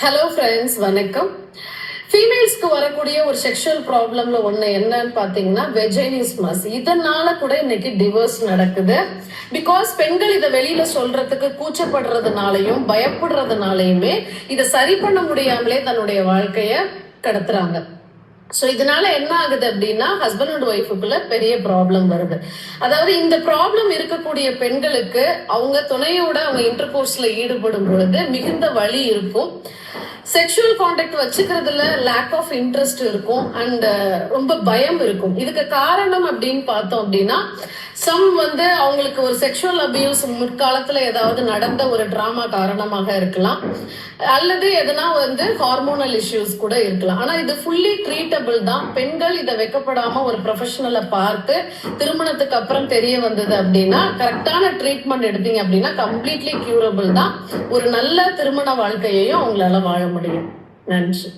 Hello friends, வணக்கம். ஃபீமேல்ஸ்க்கு வரக்கூடிய ஒரு செக்ஷுவல் ப்ராப்ளம்ல ஒண்ணு என்னன்னு பாத்தீங்கன்னா வெஜைனிஸ்மஸ். இதனால கூட இன்னைக்கு டிவோர்ஸ் நடக்குது. பிகாஸ் பெண்கள் இதை வெளியில சொல்றதுக்கு கூச்சப்படுறதுனாலையும் பயப்படுறதுனாலையுமே இதை சரி பண்ண முடியாமலே தன்னுடைய வாழ்க்கைய கடத்துறாங்க. ஸோ இதனால என்ன ஆகுது அப்படின்னா ஹஸ்பண்ட் அண்ட் ஒய்ஃபுக்குள்ள பெரிய ப்ராப்ளம் வருது. அதாவது இந்த ப்ராப்ளம் இருக்கக்கூடிய பெண்களுக்கு அவங்க துணையோட அவங்க இன்டர்கோர்ஸ்ல ஈடுபடும் பொழுது மிகுந்த வலி இருக்கும். செக்ஷுவல் கான்டாக்ட் வச்சுக்கிறதுல லேக் ஆஃப் இன்ட்ரெஸ்ட் இருக்கும் அண்ட் ரொம்ப பயம் இருக்கும். இதுக்கு காரணம் அப்படின்னு பார்த்தோம் அப்படின்னா அவங்களுக்கு ஒரு செக்ஷுவல் அபியூஸ் முற்காலத்துல ஏதாவது நடந்த ஒரு டிராமா காரணமாக இருக்கலாம், அல்லது எதனா ஹார்மோனல் இஷ்யூஸ் கூட இருக்கலாம். ஆனா இது ஃபுல்லி ட்ரீட்டபிள் தான். பெண்கள் இதை வைக்கப்படாம ஒரு ப்ரொஃபஷனலை பார்த்து திருமணத்துக்கு அப்புறம் தெரிய வந்தது அப்படின்னா கரெக்டான ட்ரீட்மெண்ட் எடுத்தீங்க அப்படின்னா கம்ப்ளீட்லி கியூரபிள் தான். ஒரு நல்ல திருமண வாழ்க்கையையும் அவங்களால வாழ முடியும். நன்றி.